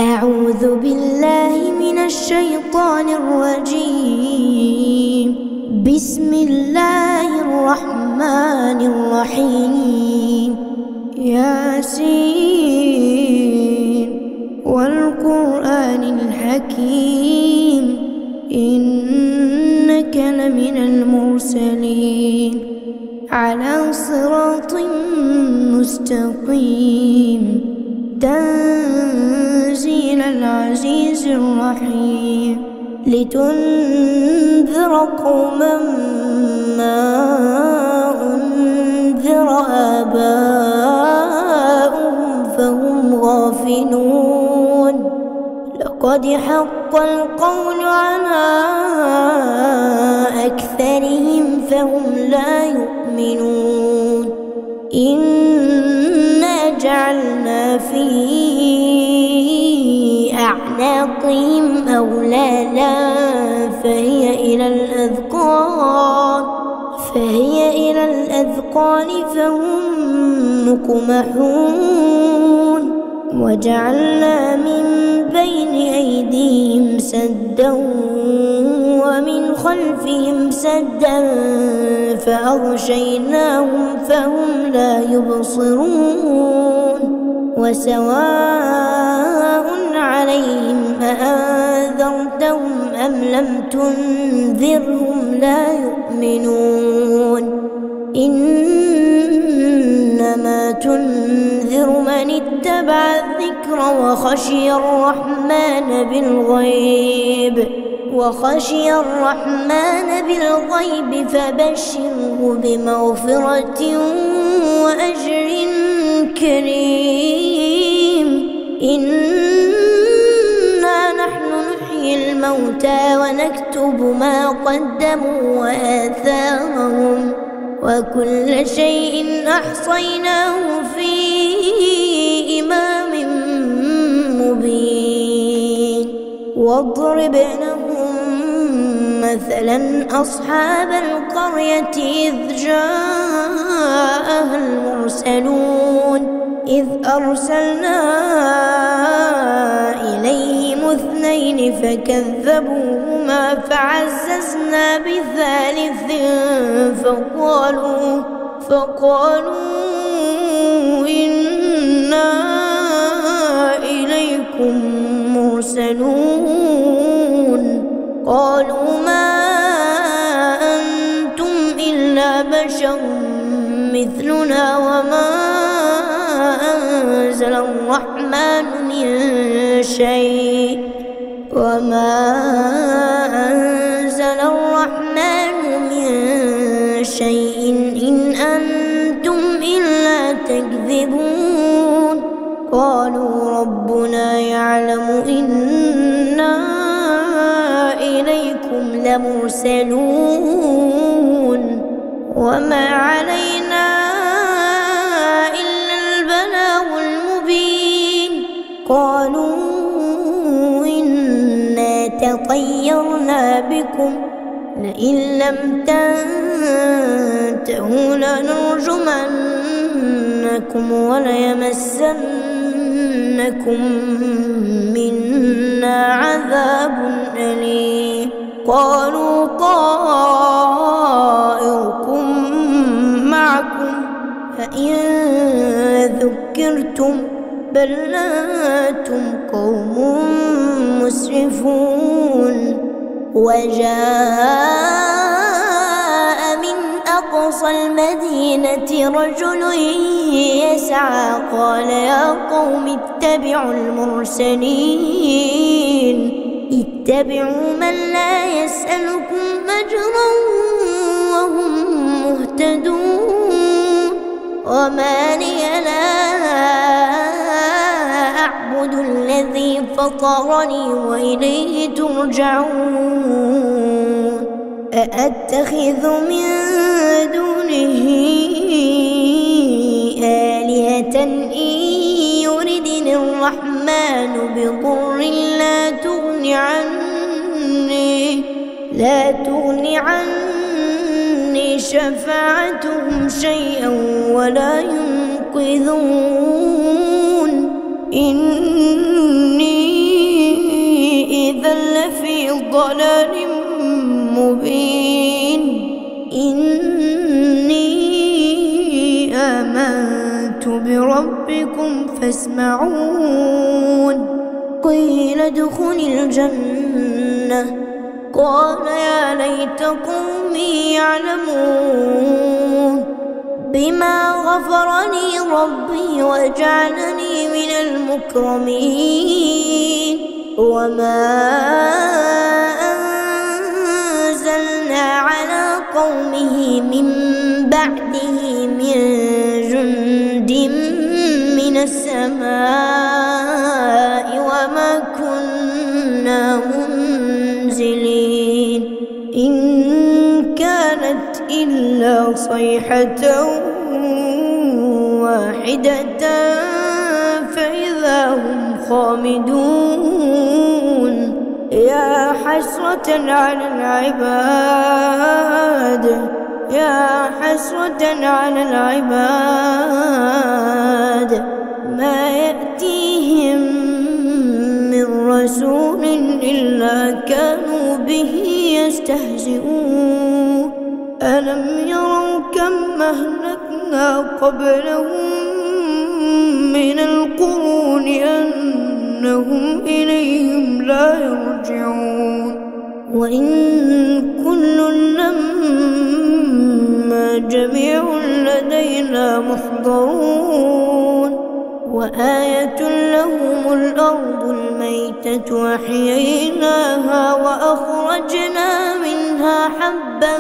أعوذ بالله من الشيطان الرجيم. بسم الله الرحمن الرحيم. ياسين والقرآن الحكيم إنك لمن المرسلين على صراط مستقيم تنزيل العزيز الرحيم لتنذر قوما ما أنذر آباؤهم فهم غافلون. لقد حق القول على أكثرهم فهم لا يؤمنون. إنا جعلنا في أعناقهم أغلالا فهي إلى الأذقان فهم مقمحون. وجعلنا من بين أيديهم سدا ومن خلفهم سدا فأغشيناهم فهم لا يبصرون. وسواء عليهم أأنذرتهم أم لم تنذرهم لا يؤمنون. إنما تنذر من اتبع الذكر وخشي الرحمن بالغيب فبشره بمغفرة وأجر كريم. إنا نحن نحيي الموتى ونكتب ما قدموا وآثارهم وكل شيء أحصيناه في إمام مبين. واضرب لهم مثلا أصحاب القرية إذ جاءها المرسلون إذ أرسلنا إليهم 2 فكذبوهما فعززنا بثالث فقالوا إنا إليكم مرسلون. قالوا ما أنتم إلا بشر مثلنا وما أنزل الرحمن من شيء إن أنتم إلا تكذبون. قالوا ربنا يعلم إنا إليكم لمرسلون وما علينا إلا البلاغ المبين. قالوا إنا تطيرنا بكم لئن لم تنتهوا لنرجمنكم وليمسنكم منا عذاب أليم. قالوا طائركم معكم فإن ذكرتم بل أنتم قوم مسرفون. وجاء من أقصى المدينة رجل يسعى قال يا قوم اتبعوا المرسلين اتبعوا من لا يسألكم أجرا وهم مهتدون. وما لي لا أعبد الذي فطرني وإليه ترجعون. أأتخذ من دونه آلهة إن يردني الرحمن بضر لا تغن عني شفاعتهم شيئا ولا ينقذون. إني ضلال مبين إني آمنت بربكم فاسمعون قيل ادخل الجنة قال يا ليت قومي يعلمون بما غفرني ربي وجعلني من المكرمين وما أنزلنا على قومه من بعده من جند من السماء وما كنا منزلين إن كانت إلا صيحة واحدة فإذا هم خامدون يا حسرة على العباد يا حسرة على العباد ما يأتيهم من رسول إلا كانوا به يستهزئون ألم يروا كم أهلكنا قبلهم من القرون أنهم إليهم لا يرجعون وإن كل لما جميع لدينا محضرون وآية لهم الأرض الميتة أحييناها وأخرجنا منها حبا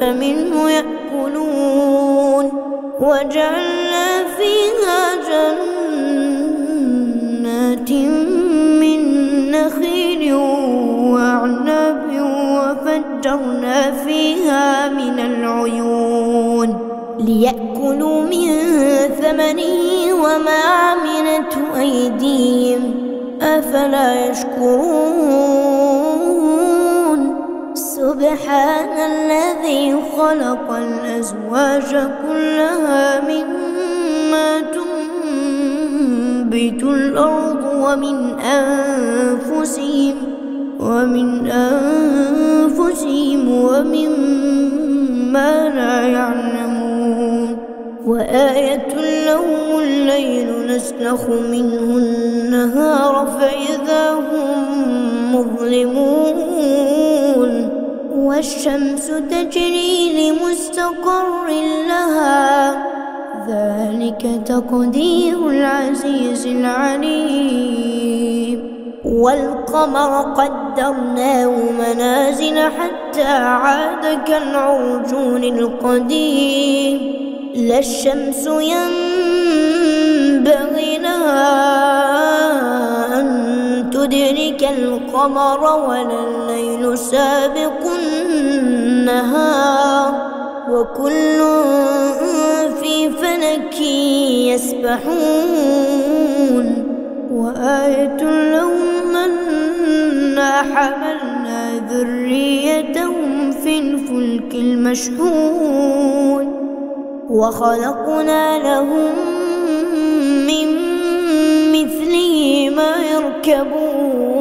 فمنه يأكلون وجعلنا فيها جنات من نخيل وأعناب وفجرنا فيها من العيون ليأكلوا من ثمره وما عملته أيديهم أفلا يشكرون سبحان الذي خلق الأزواج كلها مما تنبت الأرض ومن أنفسهم ومما لا يعلمون وآية لهم الليل نسلخ منه النهار فإذا هم مظلمون والشمس تجري لمستقر لها ذلك تقدير العزيز العليم والقمر قدرناه منازل حتى عاد كالعرجون القديم لا الشمس ينبغي لها أن تدرك القمر ولا الليل سابق النهار وكل في فلك يسبحون وآية لهم أنا حملنا ذريتهم في الفلك المشحون وخلقنا لهم من مثله ما يركبون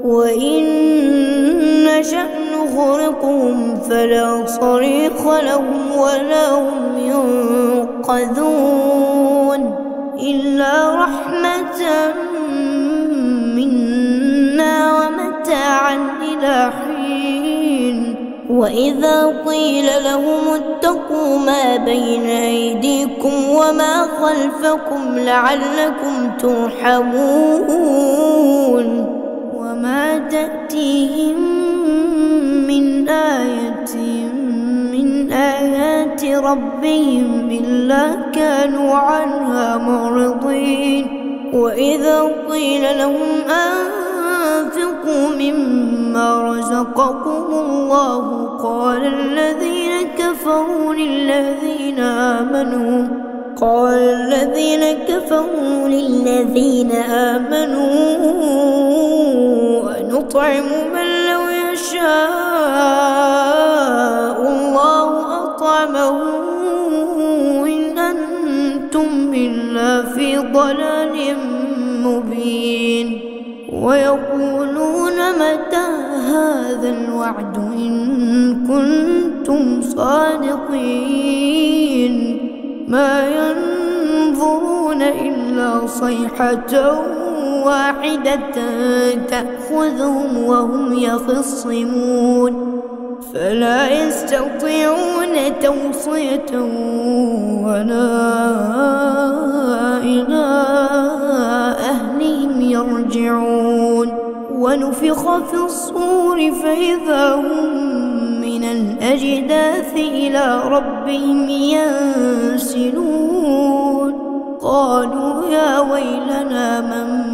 وإن نشأ نغرقهم فلا صريخ لهم ولا هم ينقذون إلا رحمة منا ومتاعا إلى حين وإذا قيل لهم اتقوا ما بين أيديكم وما خلفكم لعلكم ترحمون وما تأتيهم من آية من آيات ربهم إلا كانوا عنها معرضين وإذا قيل لهم أنفقوا مما رزقكم الله قال الذين كفروا للذين آمنوا أنطعم من لو يشاء الله أطعمه إن أنتم إلا في ضلال مبين ويقولون متى هذا الوعد إن كنتم صادقين ما ينظرون إلا صيحة واحدة تأخذهم وهم يخصمون فلا يستطيعون توصية ولا إلى أهلهم يرجعون ونفخ في الصور فإذا هم من الأجداث إلى ربهم ينسلون قالوا يا ويلنا من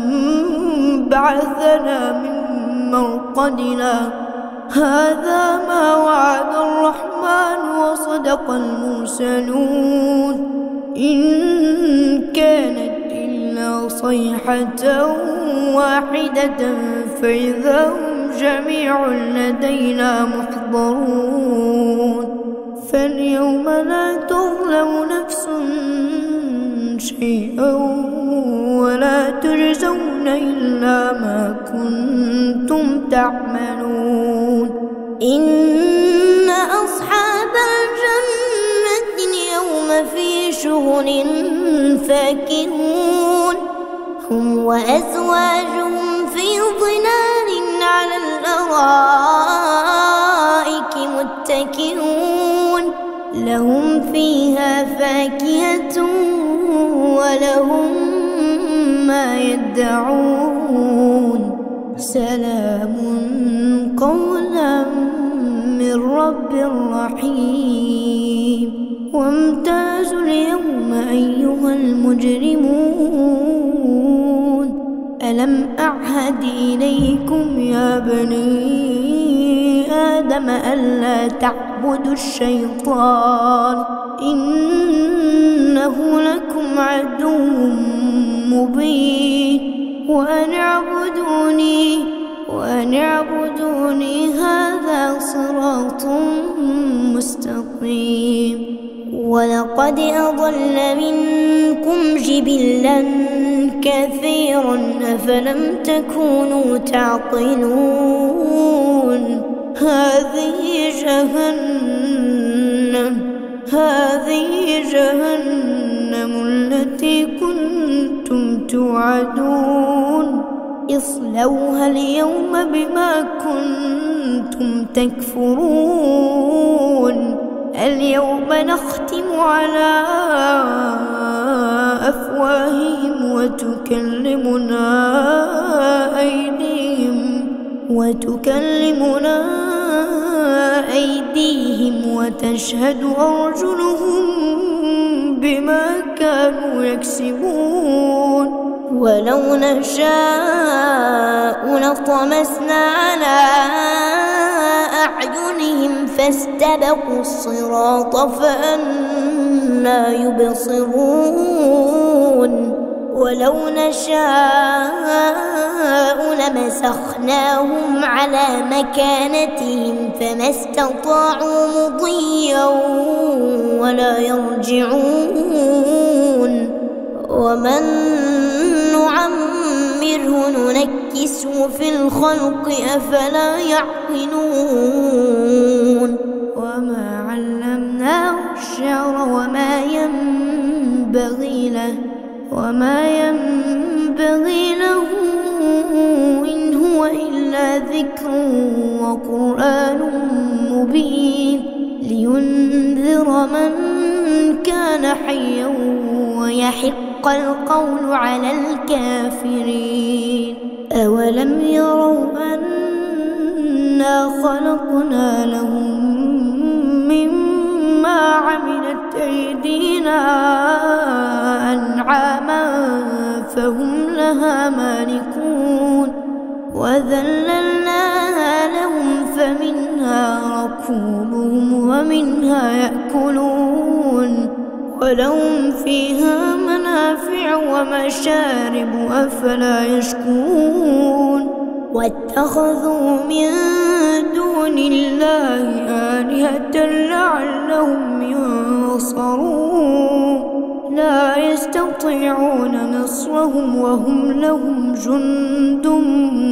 بعثنا من مرقدنا هذا ما وعد الرحمن وصدق المرسلون إن كانت إلا صيحة واحدة فإذا هم جميع لدينا محضرون فاليوم لا تظلم نفس شيئا ولا تجزون إلا ما كنتم تعملون إن أصحاب الجنة اليوم في شغل فاكهون هم وأزواجهم في ظلال على الأرائك متكئون لهم فيها فاكهة ولهم ما يدعون سلام قولا من رب رحيم وامتازوا اليوم أيها المجرمون ألم أعهد إليكم يا بني آدم ألا تعبدوا الشيطان إنه لكم عدو مبين وأن اعبدوني هذا صراط مستقيم ولقد أضل منكم جبلا كثيرا أفلم تكونوا تعقلون هذه جهنم التي كنتم توعدون اصلوها اليوم بما كنتم تكفرون اليوم نختم على أفواههم وتكلمنا أيديهم وتشهد أرجلهم بما كانوا يكسبون ولو نشاء لطمسنا على أعينهم فاستبقوا الصراط فأنى يبصرون ولو نشاء لمسخناهم على مكانتهم فما استطاعوا مضيا ولا يرجعون ومن نعمره ننكسه في الخلق أفلا يعقلون وما علمناه الشعر وما ينبغي له إن هو إلا ذكر وقرآن مبين لينذر من كان حيا ويحق القول على الكافرين أولم يروا أنا خلقنا لهم مما عملت أيدينا أنعاما فهم لها مالكون وذللناها لهم فمنها ركوبهم ومنها يأكلون ولهم فيها منافع ومشارب أفلا يشكرون واتخذوا من دون الله آلهة لعلهم ينصرون لا يستطيعون نصرهم وهم لهم جند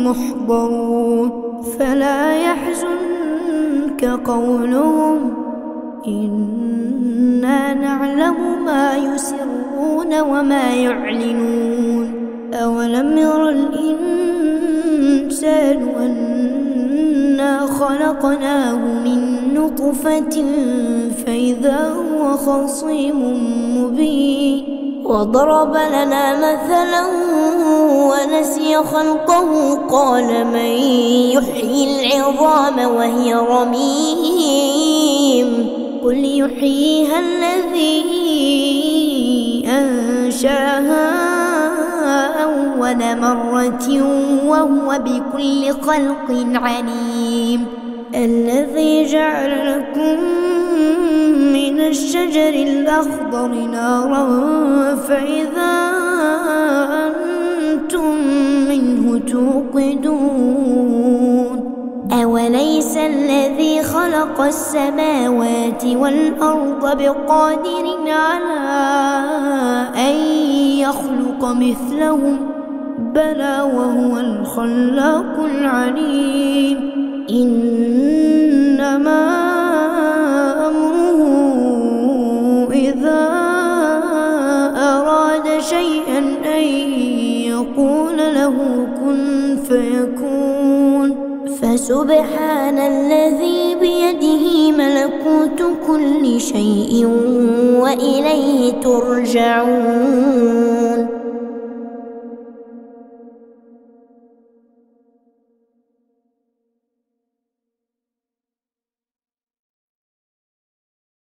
محضرون فلا يحزنك قولهم إنا نعلم ما يسرون وما يعلنون أولم ير الإنسان أنا خلقناه من نطفة فإذا هو خصيم مبين وضرب لنا مثلا ونسي خلقه قال من يحيي العظام وهي رميم قل يحييها الذي أنشاها أول مرة وهو بكل خلق عليم الذي جعل لكم من الشجر الأخضر نارا فإذا أنتم منه توقدون أوليس الذي خلق السماوات والأرض بقادر على أن يخلق مثلهم بلى وهو الخلاق العليم إنما أمره إذا أراد شيئا أن يقول له كن فيكون فسبحان الذي بيده ملكوت كل شيء وإليه ترجعون